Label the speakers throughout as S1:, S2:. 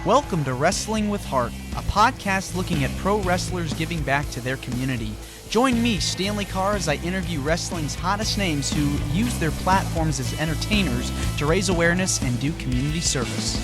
S1: Welcome to Wrestling with Heart, a podcast looking at pro wrestlers giving back to their community. Join me, Stanley Carr, as I interview wrestling's hottest names who use their platforms as entertainers to raise awareness and do community service.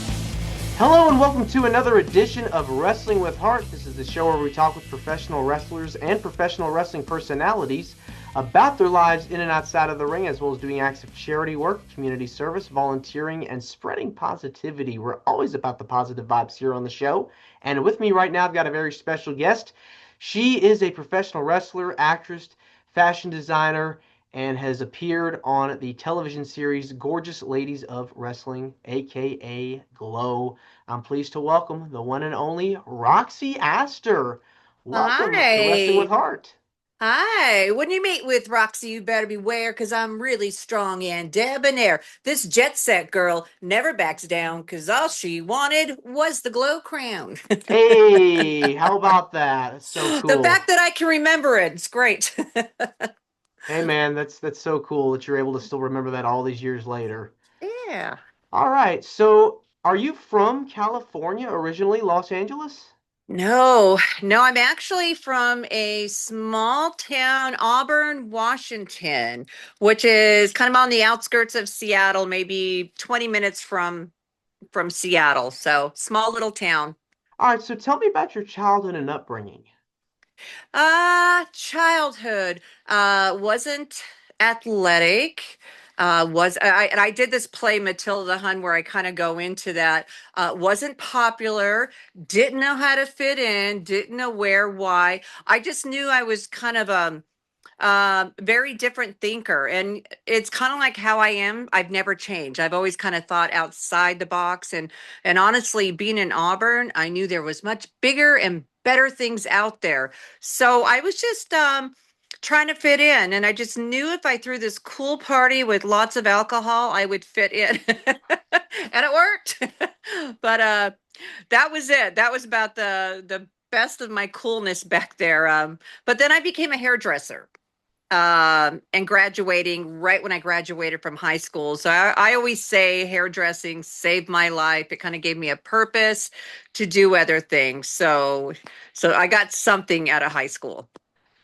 S2: Hello and welcome to another edition of Wrestling with Heart. This is the show where we talk with professional wrestlers and professional wrestling personalities about their lives in and outside of the ring, as well as doing acts of charity work, community service, volunteering, and spreading positivity. We're always about the positive vibes here on the show. And with me right now, I've got a very special guest. She is a professional wrestler, actress, fashion designer, and has appeared on the television series Gorgeous Ladies of Wrestling, aka Glow. I'm pleased to welcome the one and only Roxy Astor. Welcome to Wrestling with
S3: Hi.
S2: Heart.
S3: Hi. When you meet with Roxy, you better beware because I'm really strong and debonair. This jet set girl never backs down because all she wanted was the glow crown.
S2: Hey, how about that? That's so
S3: The
S2: cool.
S3: fact that I can remember it, it's great.
S2: Hey man, that's so cool that you're able to still remember that all these years later.
S3: Yeah.
S2: All right, so are you from California originally, Los Angeles?
S3: No, I'm actually from a small town, Auburn, Washington, which is kind of on the outskirts of Seattle, maybe 20 minutes from Seattle. So small little town.
S2: All right, so tell me about your childhood and upbringing.
S3: Childhood wasn't athletic. And I did this play Matilda the Hun where I kind of go into that. Wasn't popular, didn't know how to fit in, didn't know where, why. I just knew I was kind of very different thinker, and it's kind of like how I am. I've never changed. I've always kind of thought outside the box, and honestly, being in Auburn, I knew there was much bigger and better things out there. So I was just trying to fit in, and I just knew if I threw this cool party with lots of alcohol, I would fit in. And it worked. But that was it. That was about the best of my coolness back there. But then I became a hairdresser, and graduating right when I graduated from high school. So I always say hairdressing saved my life. It kind of gave me a purpose to do other things. So I got something out of high school.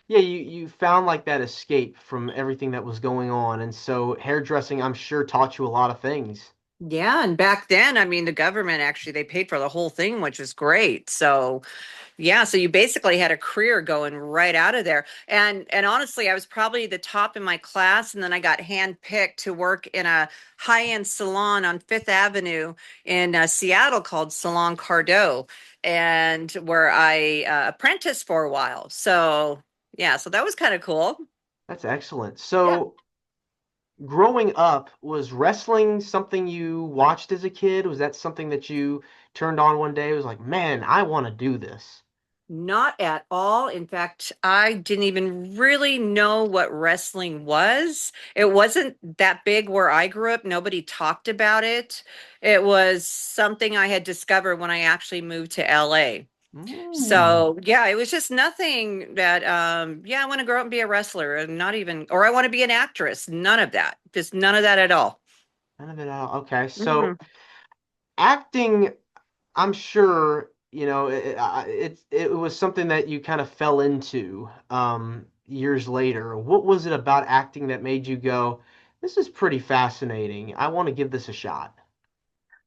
S2: Yeah, you found like that escape from everything that was going on, and so hairdressing, I'm sure, taught you a lot of things.
S3: Yeah, and back then, I mean, the government actually they paid for the whole thing, which was great. So yeah, so you basically had a career going right out of there. And honestly, I was probably the top in my class, and then I got handpicked to work in a high-end salon on Fifth Avenue in Seattle called Salon Cardot, and where I apprenticed for a while. So yeah, so that was kind of cool.
S2: That's excellent.
S3: Yeah.
S2: So, growing up, was wrestling something you watched as a kid? Was that something that you turned on one day? It was like, man, I want to do this.
S3: Not at all. In fact, I didn't even really know what wrestling was. It wasn't that big where I grew up. Nobody talked about it. It was something I had discovered when I actually moved to LA.
S2: Mm,
S3: So, yeah, it was just nothing that, yeah, I want to grow up and be a wrestler and not even, or I want to be an actress. None of that. Just none of that at all.
S2: none of it out. Okay,
S3: Mhm.
S2: so acting, I'm sure, it was something that you kind of fell into years later. What was it about acting that made you go, this is pretty fascinating. I want to give this a shot.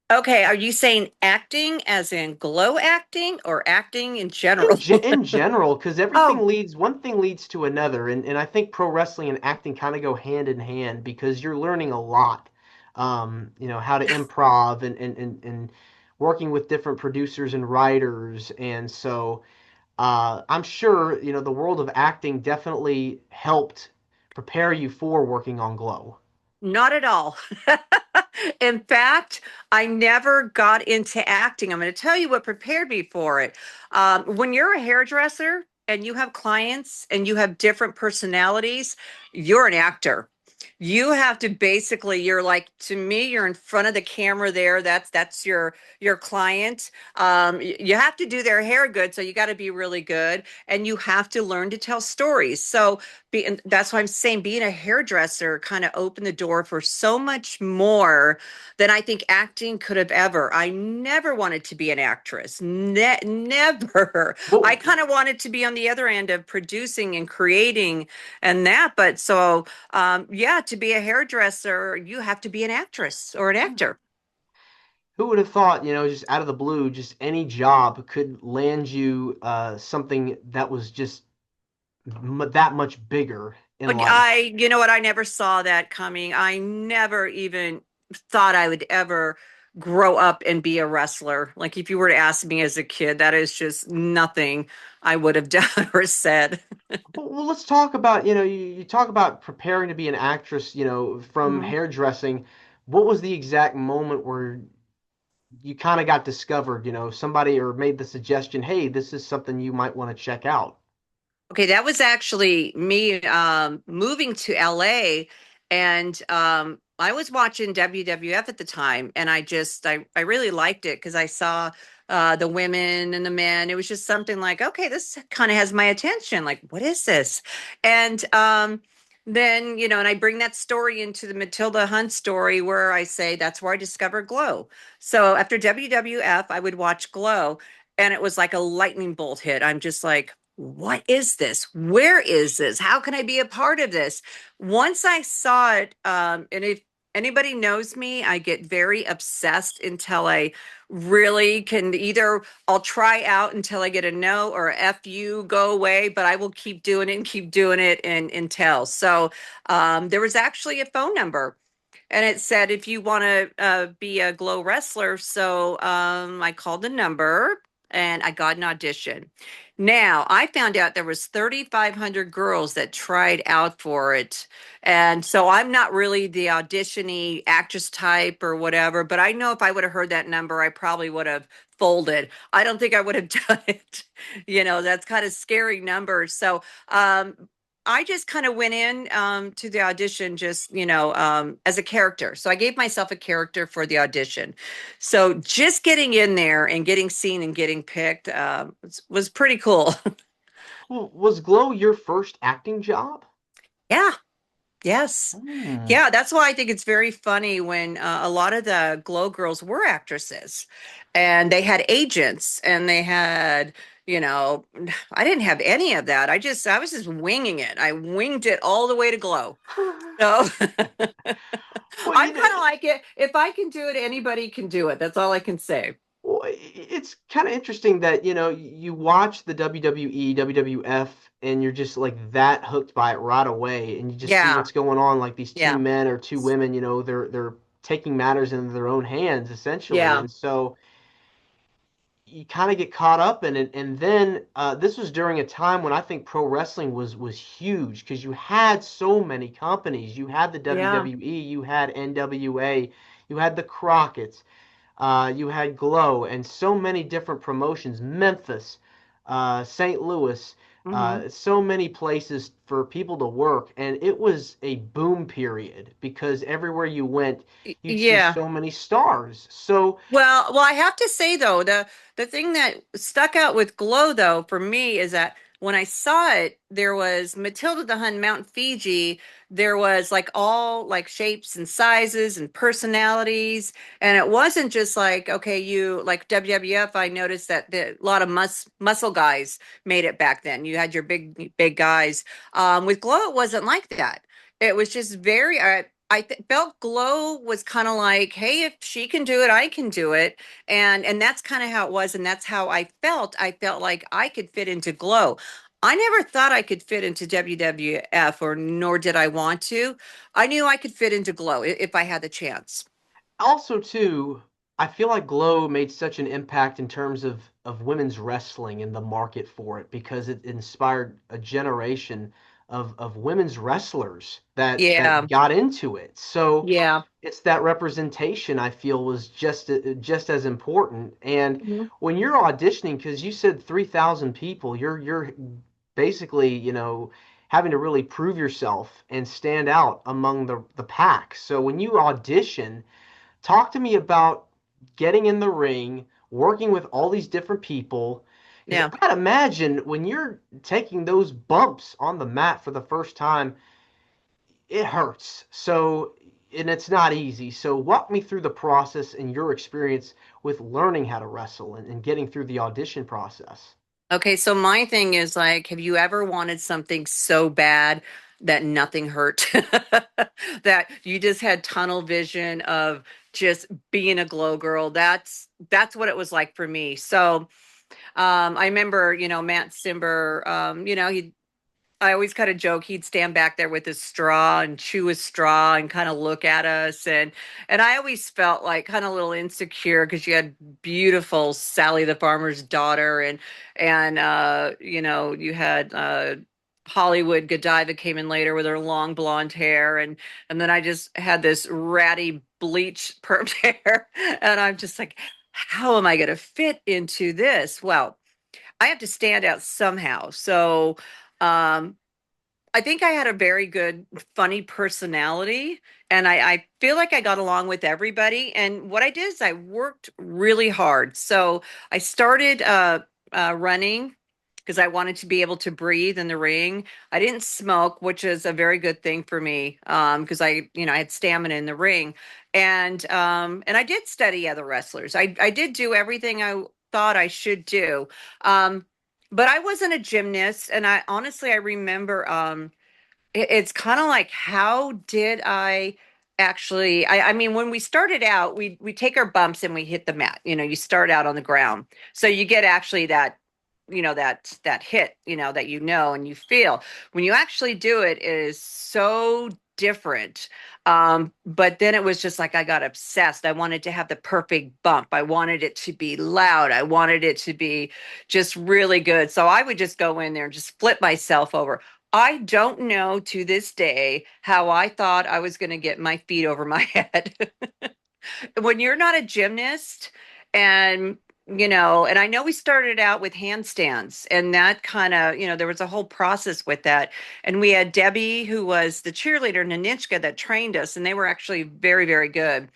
S3: Okay, are you saying acting as in glow acting or acting in general?
S2: In general, because
S3: Oh,
S2: one thing leads to another, and I think pro wrestling and acting kind of go hand in hand because you're learning a lot. How to improv and working with different producers and writers, and so I'm sure the world of acting definitely helped prepare you for working on Glow.
S3: not at all. In fact, I never got into acting. I'm going to tell you what prepared me for it. When you're a hairdresser and you have clients and you have different personalities, you're an actor. You have to basically, you're like, to me, you're in front of the camera there. That's your client. You have to do their hair good, so you got to be really good, and you have to learn to tell stories. So and that's why I'm saying being a hairdresser kind of opened the door for so much more than I think acting could have ever. I never wanted to be an actress. Never. I
S2: Well,
S3: kind of wanted to be on the other end of producing and creating and that. But so yeah, to be a hairdresser, you have to be an actress or an actor.
S2: who would have thought, just out of the blue, just any job could land you something that was just that much bigger in
S3: Like
S2: life?
S3: you know what? I never saw that coming. I never even thought I would ever grow up and be a wrestler. Like if you were to ask me as a kid, that is just nothing I would have done or said.
S2: Well, let's talk about, you talk about preparing to be an actress, from
S3: Mhm.
S2: hairdressing. What was the exact moment where you kind of got discovered, somebody or made the suggestion, hey, this is something you might want to check out?
S3: Okay, that was actually me moving to LA, and I was watching WWF at the time, and I really liked it because I saw the women and the men. It was just something like, okay, this kind of has my attention. Like, what is this? And then, and I bring that story into the Matilda Hunt story where I say that's where I discovered Glow. So after WWF, I would watch Glow, and it was like a lightning bolt hit. I'm just like, what is this? Where is this? How can I be a part of this? Once I saw it, and if anybody knows me, I get very obsessed until I really can either I'll try out until I get a no or a F you go away, but I will keep doing it and keep doing it and until. So there was actually a phone number and it said if you want to be a glow wrestler. So I called the number and I got an audition. Now I found out there was 3,500 girls that tried out for it, and so I'm not really the auditiony actress type or whatever. But I know if I would have heard that number, I probably would have folded. I don't think I would have done it. That's kind of scary numbers. So I just kind of went in to the audition just, as a character. So I gave myself a character for the audition. So just getting in there and getting seen and getting picked was pretty cool.
S2: Well, was Glow your first acting job?
S3: Yeah. Yes.
S2: Hmm.
S3: Yeah, that's why I think it's very funny when a lot of the Glow girls were actresses and they had agents and they had, you know, I didn't have any of that. I was just winging it. I winged it all the way to Glow. So
S2: Well,
S3: I'm kind of like it. If I can do it, anybody can do it. That's all I can say.
S2: well, it's kind of interesting that, you watch the WWE, WWF, and you're just like that hooked by it right away, and you just see
S3: Yeah.
S2: what's going on, like these two
S3: Yeah.
S2: men or two women, they're taking matters into their own hands essentially,
S3: Yeah.
S2: and so you kind of get caught up in it. And then this was during a time when I think pro wrestling was huge because you had so many companies. You had the
S3: Yeah.
S2: WWE, you had NWA, you had the Crockett's, you had Glow, and so many different promotions. Memphis, St. Louis,
S3: Hmm.
S2: so many places for people to work, and it was a boom period because everywhere you went, you'd see
S3: Yeah.
S2: so many stars. So
S3: Well, I have to say though, the thing that stuck out with Glow though for me is that when I saw it, there was Matilda the Hun Mount Fiji. There was like all like shapes and sizes and personalities, and it wasn't just like okay, you like WWF. I noticed that a lot of muscle guys made it back then. You had your big guys. With Glow, it wasn't like that. It was just very. Felt Glow was kind of like, hey, if she can do it, I can do it, and that's kind of how it was, and that's how I felt. I felt like I could fit into Glow. I never thought I could fit into WWF, or nor did I want to. I knew I could fit into Glow if I had the chance.
S2: also too, I feel like Glow made such an impact in terms of women's wrestling and the market for it because it inspired a generation of women's wrestlers that
S3: Yeah,
S2: got into it. So
S3: yeah.
S2: it's that representation I feel was just as important. And
S3: Mhm.
S2: when you're auditioning, because you said 3,000 people, you're basically, having to really prove yourself and stand out among the pack. So when you audition, talk to me about getting in the ring, working with all these different people. Because
S3: Yeah.
S2: I gotta imagine when you're taking those bumps on the mat for the first time, it hurts. So, and it's not easy. So, walk me through the process and your experience with learning how to wrestle and getting through the audition process.
S3: Okay, so my thing is like, have you ever wanted something so bad that nothing hurt? That you just had tunnel vision of just being a glow girl. That's what it was like for me. So I remember, Matt Simber, I always kind of joke he'd stand back there with his straw and chew his straw and kind of look at us, and I always felt like kind of a little insecure because you had beautiful Sally the farmer's daughter, and you had Hollywood Godiva came in later with her long blonde hair, and then I just had this ratty bleach permed hair, and I'm just like, how am I going to fit into this? Well, I have to stand out somehow. So um, I think I had a very good, funny personality, and I feel like I got along with everybody. And what I did is I worked really hard. So I started running because I wanted to be able to breathe in the ring. I didn't smoke, which is a very good thing for me because I had stamina in the ring, and I did study other wrestlers. I did do everything I thought I should do. Um, but I wasn't a gymnast, and I honestly I remember it's kind of like, how did I actually I mean, when we started out, we take our bumps and we hit the mat. You start out on the ground. So you get actually that hit, that and you feel. When you actually do it, it is so different. But then it was just like I got obsessed. I wanted to have the perfect bump. I wanted it to be loud. I wanted it to be just really good. So I would just go in there and just flip myself over. I don't know to this day how I thought I was going to get my feet over my head. When you're not a gymnast, and and I know we started out with handstands, and that kind of, there was a whole process with that. And we had Debbie, who was the cheerleader, Nanitchka, that trained us, and they were actually very, very good.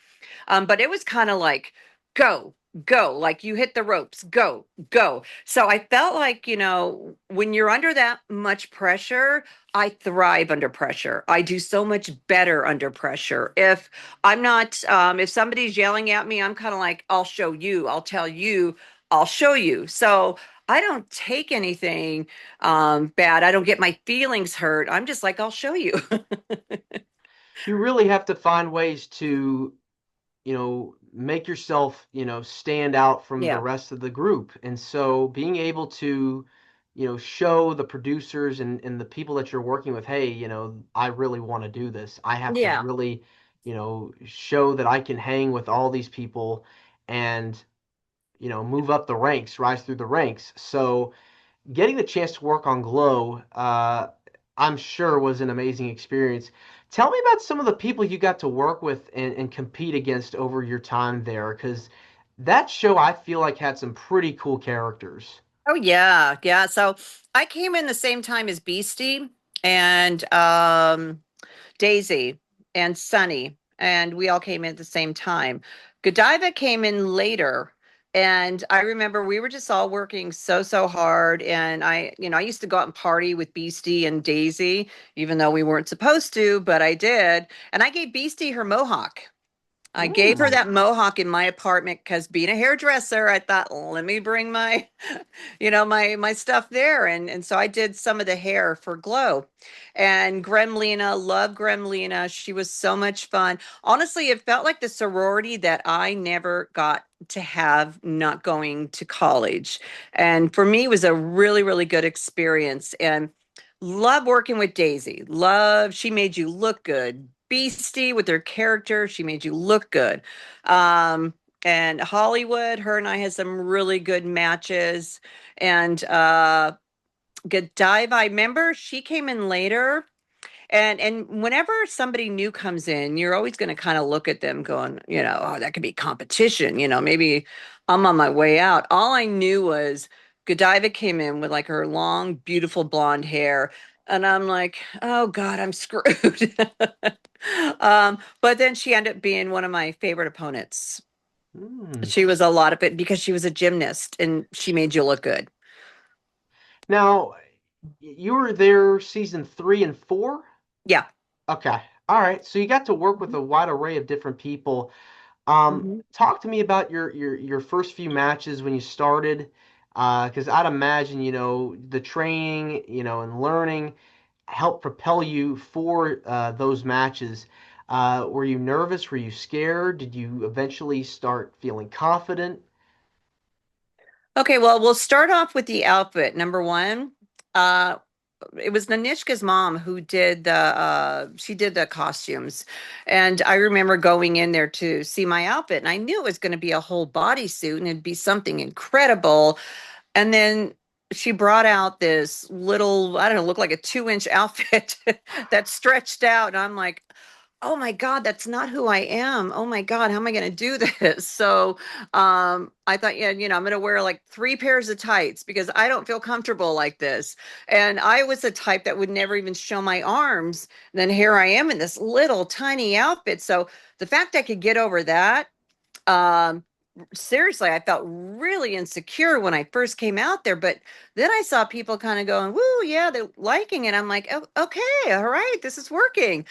S3: But it was kind of like, go, go, like you hit the ropes, go, go. So I felt like, when you're under that much pressure, I thrive under pressure. I do so much better under pressure. If I'm not, if somebody's yelling at me, I'm kind of like, I'll show you, I'll tell you, I'll show you. So I don't take anything bad. I don't get my feelings hurt. I'm just like, I'll show you.
S2: You really have to find ways to, make yourself, stand out from the
S3: Yeah.
S2: rest of the group. And so being able to, show the producers and the people that you're working with, hey, I really want to do this. I have to
S3: Yeah.
S2: really, show that I can hang with all these people and, move up the ranks, rise through the ranks. So getting the chance to work on Glow, I'm sure was an amazing experience. Tell me about some of the people you got to work with and compete against over your time there, because that show I feel like had some pretty cool characters.
S3: Oh yeah, yeah. So I came in the same time as Beastie and Daisy and Sunny, and we all came in at the same time. Godiva came in later, and I remember we were just all working so hard. And I used to go out and party with Beastie and Daisy, even though we weren't supposed to, but I did. And I gave Beastie her mohawk. I gave her
S2: Ooh.
S3: that mohawk in my apartment because being a hairdresser, I thought, let me bring my, my stuff there. And so I did some of the hair for Glow. And Gremlina, love Gremlina. She was so much fun. Honestly, it felt like the sorority that I never got to have not going to college. And for me, it was a really, really good experience. And love working with Daisy. Love, she made you look good. Beastie with her character, she made you look good. Um, and Hollywood, her and I had some really good matches. And Godiva, I remember she came in later. And whenever somebody new comes in, you're always going to kind of look at them going, oh, that could be competition. Maybe I'm on my way out. All I knew was Godiva came in with like her long, beautiful blonde hair. And I'm like, oh God, I'm screwed. But then she ended up being one of my favorite opponents.
S2: Hmm.
S3: She was a lot of it because she was a gymnast and she made you look good.
S2: Now, you were there season 3 and 4?
S3: Yeah.
S2: Okay. All right. So you got to work with
S3: Mhm.
S2: a wide array of different people.
S3: Mhm.
S2: Talk to me about your first few matches when you started, because I'd imagine, the training, and learning helped propel you for those matches. Were you nervous? Were you scared? Did you eventually start feeling confident?
S3: Okay, well, we'll start off with the outfit. Number one, uh, it was Nanishka's mom who did she did the costumes. And I remember going in there to see my outfit, and I knew it was going to be a whole bodysuit and it'd be something incredible. And then she brought out this little, I don't know, looked like a 2-inch outfit that stretched out. And I'm like, oh my God, that's not who I am. Oh my God, how am I going to do this? So I thought, yeah, I'm going to wear like 3 pairs of tights because I don't feel comfortable like this. And I was the type that would never even show my arms. And then here I am in this little tiny outfit. So the fact I could get over that, um, seriously, I felt really insecure when I first came out there, but then I saw people kind of going, "Woo, yeah, they're liking it." I'm like, "Oh, okay, all right, this is working."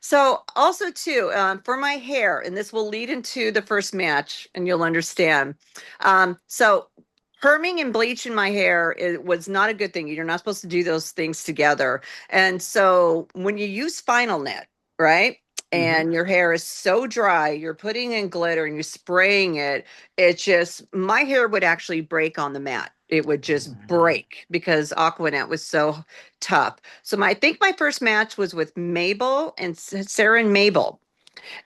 S3: So also too, for my hair, and this will lead into the first match, and you'll understand. So perming and bleaching my hair, it was not a good thing. You're not supposed to do those things together. And so when you use Final Net, right?
S2: Hmm.
S3: And your hair is so dry, you're putting in glitter and you're spraying it, my hair would actually break on the mat. It would just break because Aquanet was so tough. So I think my first match was with Mabel and Sarah and Mabel.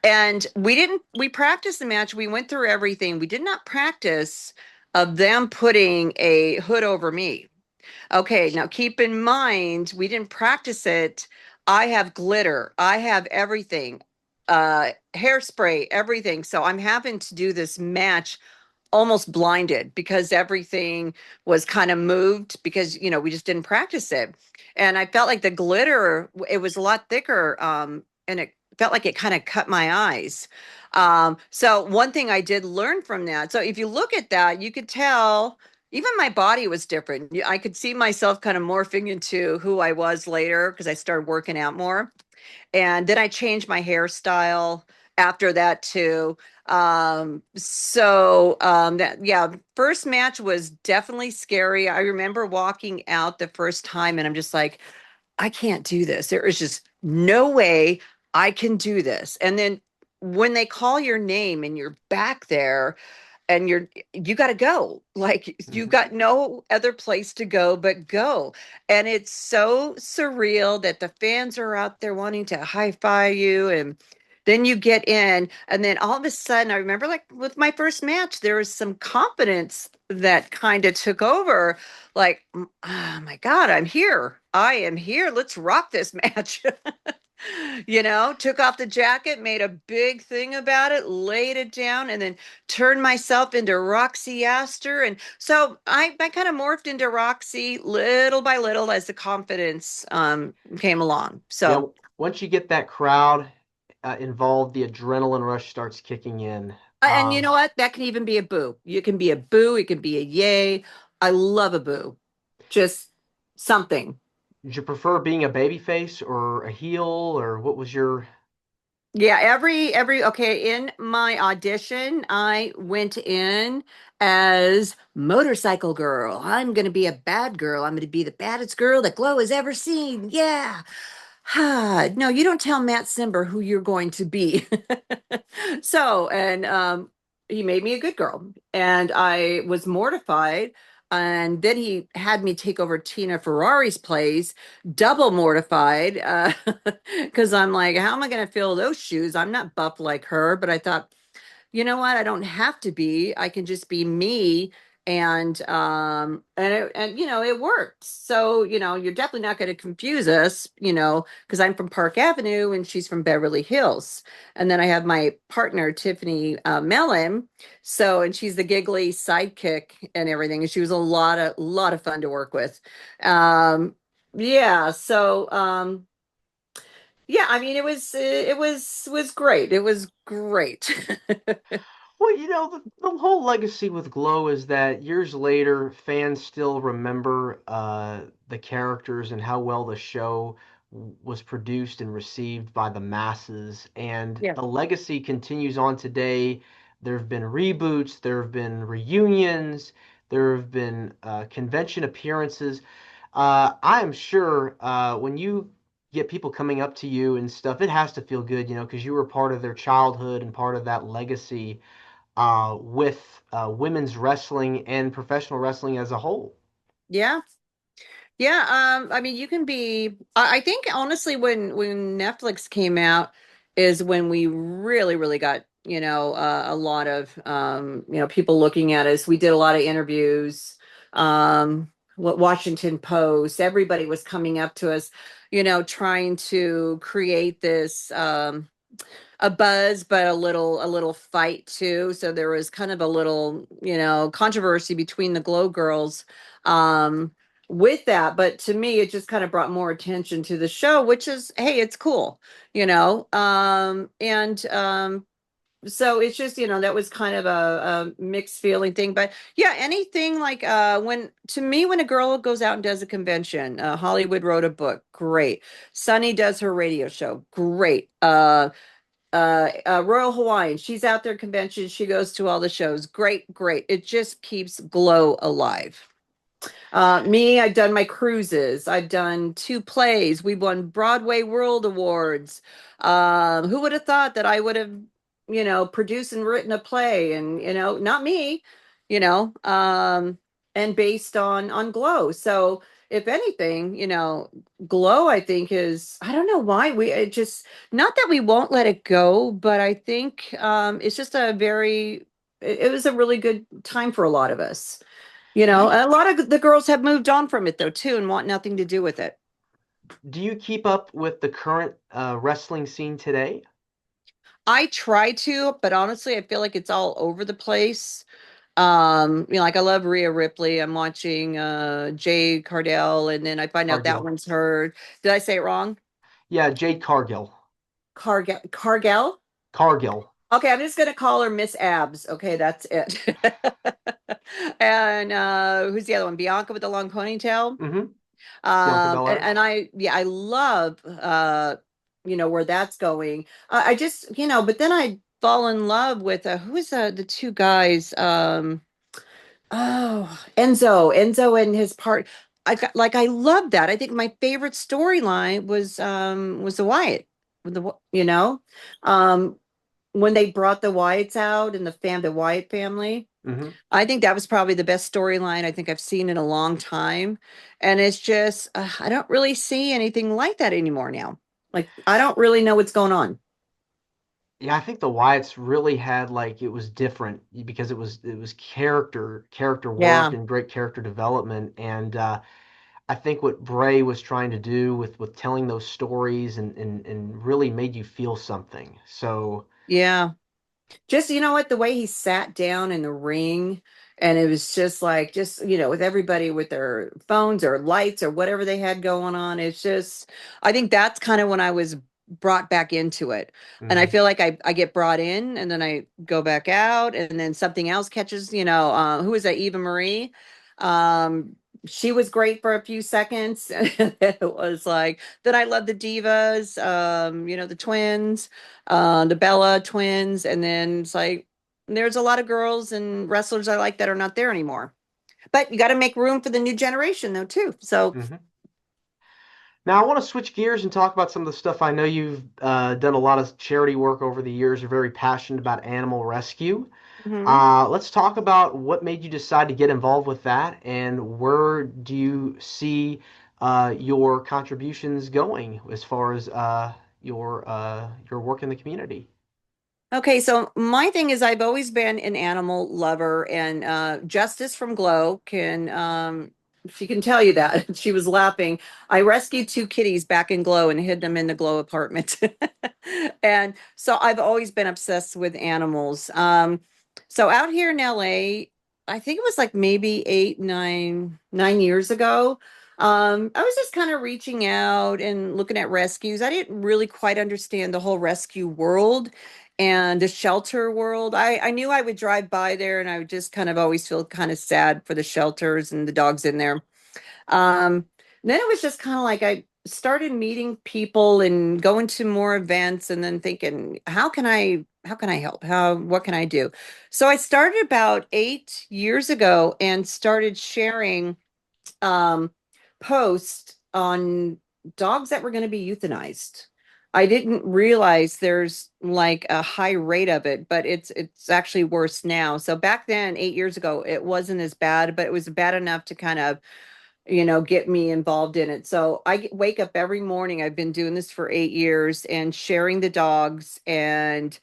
S3: And we practiced the match. We went through everything. We did not practice of them putting a hood over me. Okay, now keep in mind, we didn't practice it. I have glitter, I have everything, hairspray, everything. So I'm having to do this match almost blinded because everything was kind of moved because we just didn't practice it. And I felt like the glitter, it was a lot thicker, and it felt like it kind of cut my eyes. So one thing I did learn from that, so if you look at that, you could tell even my body was different. I could see myself kind of morphing into who I was later because I started working out more. And then I changed my hairstyle after that too. That, yeah, first match was definitely scary. I remember walking out the first time and I'm just like, I can't do this. There is just no way I can do this. And then when they call your name and you're back there, and you got to go, like you
S2: Hmm.
S3: got no other place to go but go. And it's so surreal that the fans are out there wanting to high-five you, and then you get in and then all of a sudden I remember like with my first match there was some confidence that kind of took over, like, oh my God, I'm here, I am here, let's rock this match. Took off the jacket, made a big thing about it, laid it down, and then turned myself into Roxy Astor. And so I kind of morphed into Roxy little by little as the confidence came along.
S2: Yeah,
S3: So,
S2: once you get that crowd involved, the adrenaline rush starts kicking in.
S3: and you know what? That can even be a boo. You can be a boo, it can be a yay. I love a boo. Just something.
S2: Did you prefer being a babyface or a heel, or what was your?
S3: Yeah, every okay, in my audition, I went in as motorcycle girl. I'm gonna be a bad girl. I'm gonna be the baddest girl that Glow has ever seen. Yeah. No, you don't tell Matt Simber who you're going to be. So, and he made me a good girl, and I was mortified. And then he had me take over Tina Ferrari's place, double mortified, because I'm like, how am I going to fill those shoes? I'm not buff like her, but I thought, you know what? I don't have to be. I can just be me. And it worked. So, you're definitely not going to confuse us, because I'm from Park Avenue and she's from Beverly Hills. And then I have my partner, Tiffany Mellon. So, and she's the giggly sidekick and everything. And she was a lot of fun to work with. Um, Yeah, so yeah, I mean it was great. It was great.
S2: Well, the whole legacy with Glow is that years later, fans still remember the characters and how well the show was produced and received by the masses. And
S3: Yeah.
S2: the legacy continues on today. There have been reboots, there have been reunions, there have been convention appearances. I am sure when you get people coming up to you and stuff, it has to feel good, because you were part of their childhood and part of that legacy with women's wrestling and professional wrestling as a whole.
S3: Yeah. Yeah, I mean, you can be. I think honestly, when Netflix came out, is when we really got a lot of people looking at us. We did a lot of interviews. What Washington Post, everybody was coming up to us, trying to create this. A buzz, but a little fight too. So there was kind of a little, controversy between the Glow girls with that. But to me, it just kind of brought more attention to the show, which is, hey, it's cool, and so it's just, that was kind of a mixed feeling thing. But yeah, anything like when a girl goes out and does a convention, Hollywood wrote a book, great. Sunny does her radio show, great. Royal Hawaiian. She's out there conventions. She goes to all the shows. Great, great. It just keeps Glow alive. Me, I've done my cruises. I've done two plays. We won Broadway World Awards. Who would have thought that I would have, produced and written a play and, not me, you know, um, and based on Glow. So if anything, Glow, I think is, I don't know why it just, not that we won't let it go, but I think it's just it was a really good time for a lot of us.
S2: Do you,
S3: A lot of the girls have moved on from it though too and want nothing to do with it.
S2: do you keep up with the current wrestling scene today?
S3: I try to, but honestly, I feel like it's all over the place. Like I love Rhea Ripley. I'm watching Jay Cardell, and then I find out that
S2: Cargill.
S3: one's her. Did I say it wrong?
S2: Yeah, Jade Cargill.
S3: Cargell?
S2: Cargill.
S3: Okay, I'm just gonna call her Miss Abs. Okay, that's it. And who's the other one? Bianca with the long ponytail.
S2: Mm-hmm. Bianca Belair.
S3: And I love where that's going. I just, but then I fall in love with who is the two guys? Oh, Enzo and his part. I love that. I think my favorite storyline was the Wyatt with um when they brought the Wyatts out and the Wyatt family.
S2: Mm-hmm.
S3: I think that was probably the best storyline I think I've seen in a long time. And it's just, I don't really see anything like that anymore now. Like, I don't really know what's going on.
S2: Yeah, I think the Wyatts really had like it was different because it was character work
S3: Yeah.
S2: and great character development, and I think what Bray was trying to do with telling those stories and really made you feel something. So
S3: Yeah. Just, you know what, the way he sat down in the ring, and it was just like, with everybody with their phones or lights or whatever they had going on. It's just, I think that's kind of when I was brought back into it. And I
S2: mhm.
S3: feel like I get brought in and then I go back out and then something else catches, who was that? Eva Marie. Um, she was great for a few seconds. It was like, then I love the divas, the twins, the Bella twins, and then it's like there's a lot of girls and wrestlers I like that are not there anymore. But you got to make room for the new generation though too. So,
S2: Mhm. Now, I want to switch gears and talk about some of the stuff. I know you've done a lot of charity work over the years. You're very passionate about animal rescue.
S3: mhm.
S2: Let's talk about what made you decide to get involved with that and where do you see your contributions going as far as your work in the community?
S3: Okay, so my thing is I've always been an animal lover, and Justice from Glow she can tell you that. She was laughing. I rescued two kitties back in Glow and hid them in the Glow apartment. And so I've always been obsessed with animals. So out here in LA, I think it was like maybe 8, 9 years ago. I was just kind of reaching out and looking at rescues. I didn't really quite understand the whole rescue world and the shelter world. I knew I would drive by there and I would just kind of always feel kind of sad for the shelters and the dogs in there. Um, then it was just kind of like I started meeting people and going to more events and then thinking, how can I help? What can I do? So I started about 8 years ago and started sharing um, post on dogs that were going to be euthanized. I didn't realize there's like a high rate of it, but it's actually worse now. So back then, 8 years ago, it wasn't as bad, but it was bad enough to kind of get me involved in it. So wake up every morning. I've been doing this for 8 years and sharing the dogs and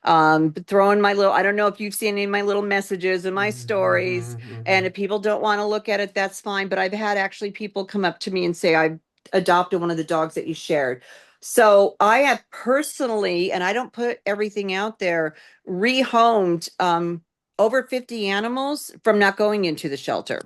S3: throwing my little, I don't know if you've seen any of my little messages and my stories. And if people don't want to look at it, that's fine. But I've had actually people come up to me and say, I've adopted one of the dogs that you shared. So I have personally, and I don't put everything out there, rehomed over 50 animals from not going into the shelter.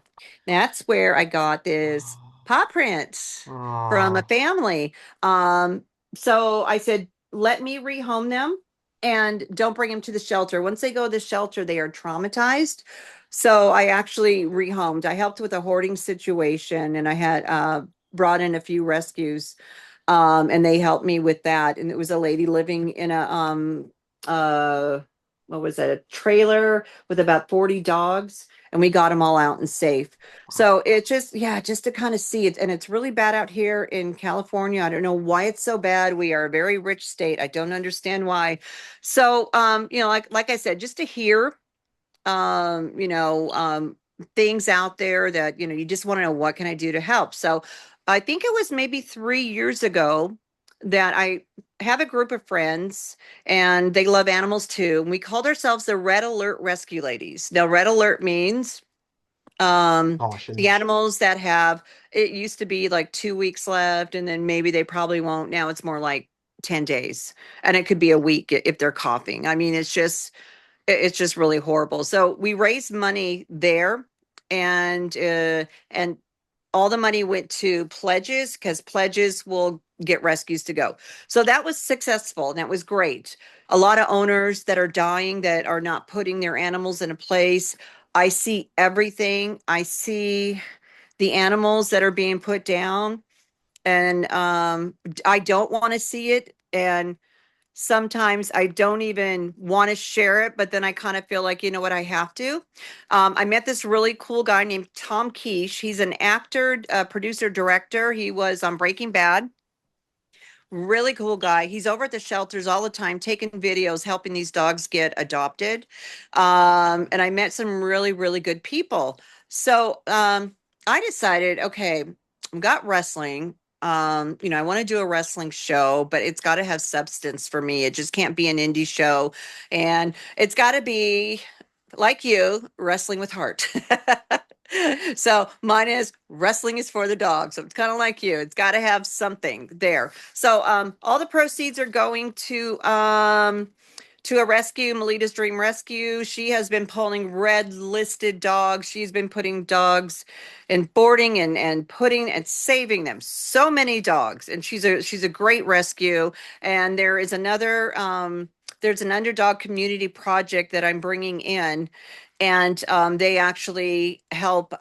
S3: That's where I got this paw print from a
S2: Oh,
S3: family. Um, so I said, let me rehome them and don't bring them to the shelter. Once they go to the shelter, they are traumatized. So I actually rehomed. I helped with a hoarding situation and I had brought in a few rescues. And they helped me with that. And it was a lady living in a uh what was that, a trailer with about 40 dogs, and we got them all out and safe. So it just, yeah, just to kind of see it. And it's really bad out here in California. I don't know why it's so bad. We are a very rich state. I don't understand why. So, like I said, just to hear um, you know, um, things out there that, you just want to know what can I do to help. So I think it was maybe 3 years ago that I have a group of friends and they love animals too. And we called ourselves the Red Alert Rescue Ladies. Now, Red Alert means the
S2: caution.
S3: animals that have, it used to be like 2 weeks left, and then maybe they probably won't. Now it's more like 10 days, and it could be a week if they're coughing. I mean, it's just really horrible. So we raised money there, and all the money went to pledges because pledges will get rescues to go. So that was successful and that was great. A lot of owners that are dying that are not putting their animals in a place. I see everything. I see the animals that are being put down, and I don't want to see it. And sometimes I don't even want to share it, but then I kind of feel like, you know what, I have to. I met this really cool guy named Tom Quiche. He's an actor, producer, director. He was on Breaking Bad. Really cool guy. He's over at the shelters all the time, taking videos, helping these dogs get adopted. And I met some really, really good people. So I decided, okay, I've got wrestling. I want to do a wrestling show, but it's got to have substance for me. It just can't be an indie show. And it's got to be like you, wrestling with heart. So mine is wrestling is for the dog. So it's kind of like you. It's got to have something there. So all the proceeds are going to a rescue, Melita's Dream Rescue. She has been pulling red listed dogs. She's been putting dogs in boarding and putting and saving them. So many dogs. And she's a great rescue. And there's an underdog community project that I'm bringing in, and they actually help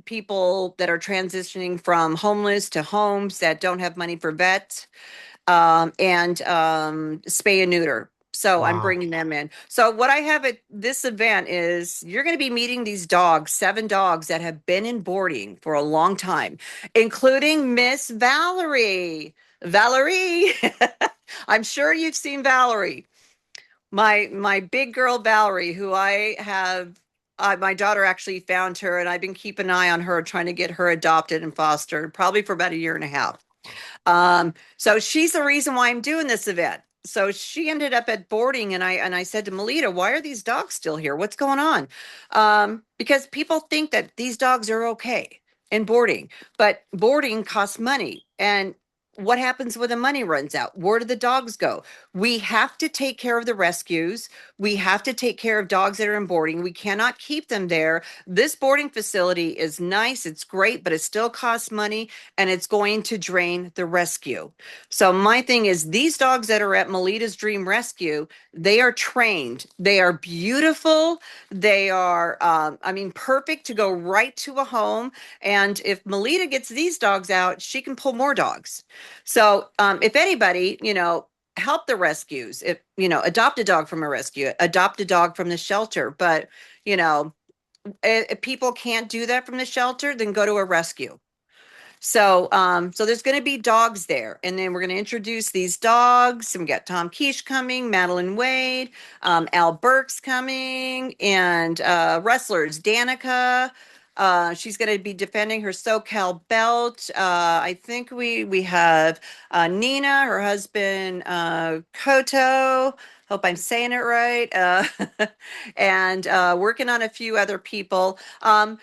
S3: people that are transitioning from homeless to homes that don't have money for vets, and spay and neuter. So I'm
S2: Wow.
S3: bringing them in. So what I have at this event is you're going to be meeting these dogs, 7 dogs that have been in boarding for a long time, including Miss Valerie. Valerie, I'm sure you've seen Valerie. My big girl Valerie, who I have, my daughter actually found her, and I've been keeping an eye on her, trying to get her adopted and fostered, probably for about a year and a half. So she's the reason why I'm doing this event. So she ended up at boarding, and I said to Melita, "Why are these dogs still here? What's going on?" Because people think that these dogs are okay in boarding, but boarding costs money, and what happens when the money runs out? Where do the dogs go? We have to take care of the rescues. We have to take care of dogs that are in boarding. We cannot keep them there. This boarding facility is nice, it's great, but it still costs money and it's going to drain the rescue. So, my thing is, these dogs that are at Melita's Dream Rescue, they are trained, they are beautiful, they are, I mean, perfect to go right to a home. And if Melita gets these dogs out, she can pull more dogs. So, if anybody, help the rescues, if, adopt a dog from a rescue, adopt a dog from the shelter. But, you know, if people can't do that from the shelter, then go to a rescue. So there's going to be dogs there, and then we're going to introduce these dogs. And we got Tom Quiche coming, Madeline Wade, Al Burke's coming, and wrestlers Danica. She's going to be defending her SoCal belt. I think we have Nina, her husband Koto. Hope I'm saying it right. And working on a few other people.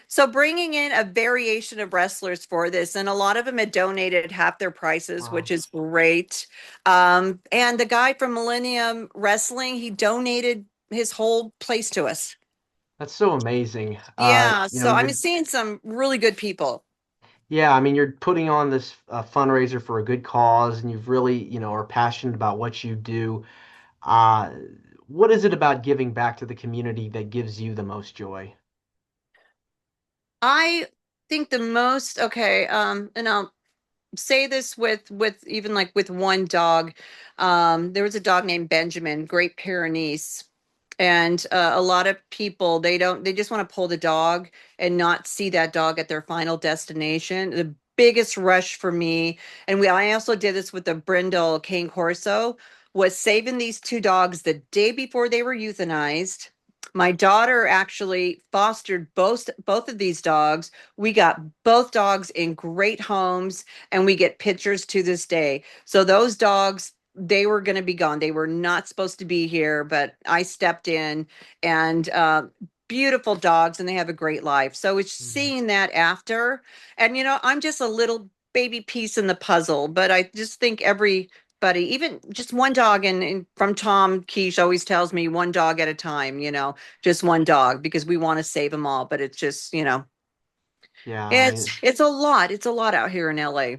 S3: So bringing in a variation of wrestlers for this, and a lot of them had donated half their prices,
S2: Wow.
S3: which is great. And the guy from Millennium Wrestling, he donated his whole place to us.
S2: That's so amazing.
S3: Yeah,
S2: You know,
S3: so I'm seeing some really good people.
S2: yeah, I mean, you're putting on this fundraiser for a good cause, and you've really, are passionate about what you do. Uh, what is it about giving back to the community that gives you the most joy?
S3: I think the most, okay, and I'll say this with even like with one dog. There was a dog named Benjamin, Great Pyrenees. And a lot of people, they just want to pull the dog and not see that dog at their final destination. The biggest rush for me, and I also did this with the Brindle Cane Corso, was saving these two dogs the day before they were euthanized. My daughter actually fostered both of these dogs. We got both dogs in great homes, and we get pictures to this day. So those dogs, they were going to be gone. They were not supposed to be here, but I stepped in, and beautiful dogs, and they have a great life. So it's
S2: Mhm.
S3: seeing that after, and I'm just a little baby piece in the puzzle, but I just think everybody, even just one dog, and from Tom Quiche always tells me one dog at a time, just one dog, because we want to save them all. But it's just,
S2: Yeah, I
S3: it's
S2: mean,
S3: it's a lot. It's a lot out here in LA.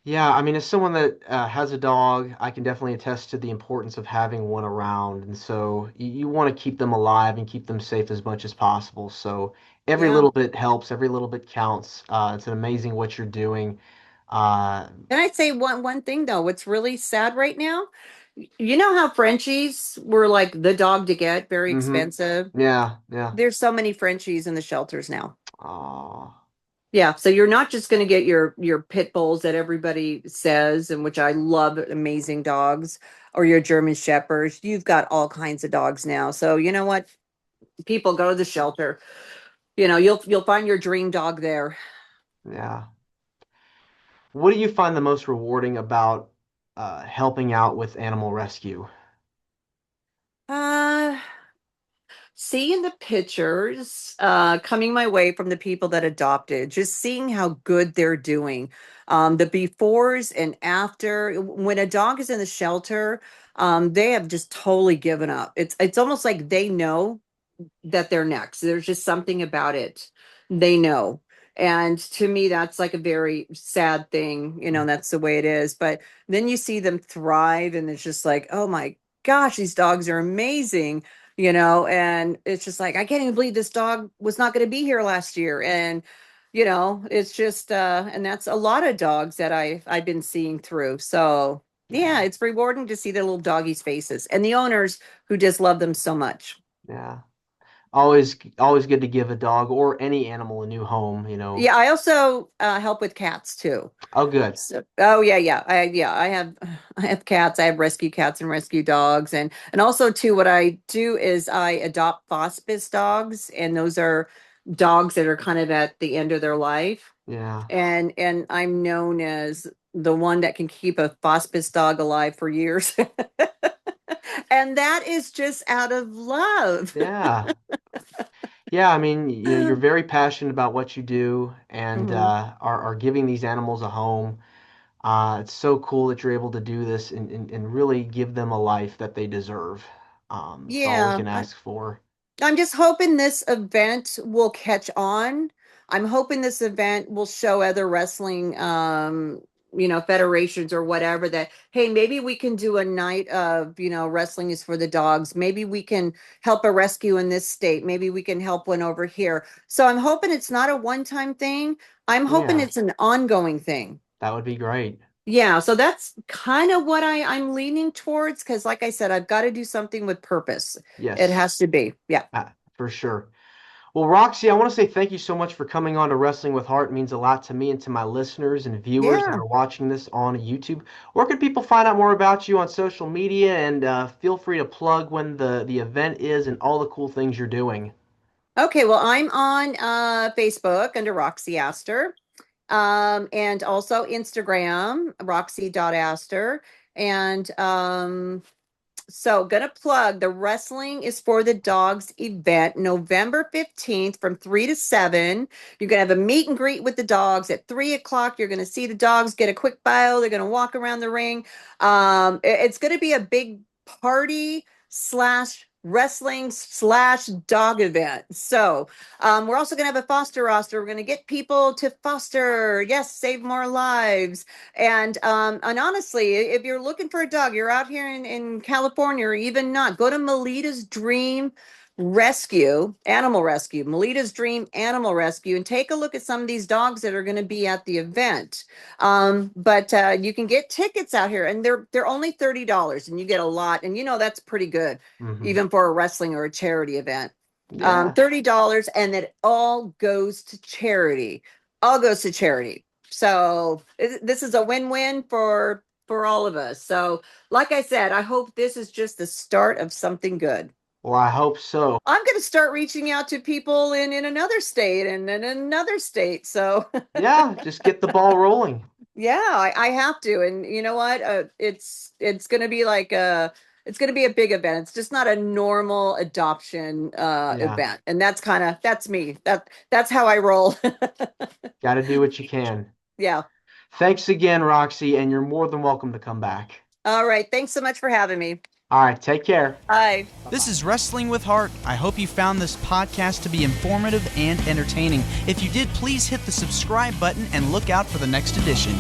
S2: yeah, I mean, as someone that has a dog, I can definitely attest to the importance of having one around. And so you want to keep them alive and keep them safe as much as possible. So every
S3: Yeah.
S2: little bit helps, every little bit counts. It's amazing what you're doing. Uh,
S3: Can I say one thing though? What's really sad right now? You know how Frenchies were like the dog to get, very
S2: hmm
S3: expensive.
S2: Yeah, yeah.
S3: There's so many Frenchies in the shelters now.
S2: Oh,
S3: Yeah, so you're not just going to get your pit bulls that everybody says, and which I love, amazing dogs, or your German shepherds. You've got all kinds of dogs now. So you know what? People go to the shelter. You'll find your dream dog there.
S2: yeah. What do you find the most rewarding about helping out with animal rescue?
S3: Uh Seeing the pictures coming my way from the people that adopted, just seeing how good they're doing, the befores and after. When a dog is in the shelter, they have just totally given up. It's almost like they know that they're next. There's just something about it. They know. And to me, that's like a very sad thing. That's the way it is. But then you see them thrive, and it's just like, oh my gosh, these dogs are amazing. And it's just like, I can't even believe this dog was not going to be here last year. And, it's just, and that's a lot of dogs that I've been seeing through. So
S2: Yeah,
S3: yeah, it's rewarding to see the little doggies' faces and the owners who just love them so much.
S2: yeah. Always good to give a dog or any animal a new home.
S3: Yeah, I also help with cats too.
S2: Oh, good.
S3: So, oh yeah, yeah, I have I have cats. I have rescue cats and rescue dogs, and also too, what I do is I adopt hospice dogs, and those are dogs that are kind of at the end of their life,
S2: Yeah,
S3: and I'm known as the one that can keep a hospice dog alive for years, and that is just out of love.
S2: yeah, yeah. I mean, you're very passionate about what you do and
S3: Mhm.
S2: are giving these animals a home. It's so cool that you're able to do this and really give them a life that they deserve. It's all we
S3: Yeah,
S2: can ask for.
S3: I'm just hoping this event will catch on. I'm hoping this event will show other wrestling, federations or whatever that, hey, maybe we can do a night of, wrestling is for the dogs. Maybe we can help a rescue in this state. Maybe we can help one over here. So I'm hoping it's not a one-time thing. I'm hoping
S2: Yeah,
S3: it's an ongoing thing.
S2: that would be great.
S3: Yeah, so that's kind of what I'm leaning towards because, like I said, I've got to do something with purpose. It
S2: Yes,
S3: has to be. Yeah.
S2: for sure. Well, Roxy, I want to say thank you so much for coming on to Wrestling with Heart. It means a lot to me and to my listeners and viewers that
S3: Yeah.
S2: are watching this on YouTube. Where can people find out more about you on social media? And feel free to plug when the event is and all the cool things you're doing.
S3: Okay, well, I'm on Facebook under Roxy Astor. And also Instagram, Roxy.Astor. And so, gonna plug the Wrestling is for the Dogs event November 15th from 3 to 7. You're gonna have a meet and greet with the dogs at 3 o'clock. You're gonna see the dogs get a quick bio. They're gonna walk around the ring. It's gonna be a big party slash wrestling slash dog event. So, we're also going to have a foster roster. We're going to get people to foster, yes, save more lives. And honestly, if you're looking for a dog, you're out here in California or even not, go to Melita's Dream Animal Rescue, Melita's Dream Animal Rescue, and take a look at some of these dogs that are going to be at the event. But you can get tickets out here, and they're only $30, and you get a lot, and that's pretty good,
S2: Hmm.
S3: even for a wrestling or a charity event.
S2: Yeah.
S3: $30, and that all goes to charity. All goes to charity. So this is a win-win for all of us. So, like I said, I hope this is just the start of something good.
S2: Well, I hope so.
S3: I'm going to start reaching out to people in another state and in another state. So,
S2: Yeah, just get the ball rolling.
S3: yeah, I have to. And you know what? It's going to be like it's going to be a big event. It's just not a normal adoption
S2: Yeah,
S3: event. And that's me. That's how I roll.
S2: got to do what you can.
S3: Yeah.
S2: Thanks again, Roxy, and you're more than welcome to come back.
S3: All right. Thanks so much for having me.
S2: All right, take care.
S3: Bye.
S1: This is Wrestling with Heart. I hope you found this podcast to be informative and entertaining. If you did, please hit the subscribe button and look out for the next edition.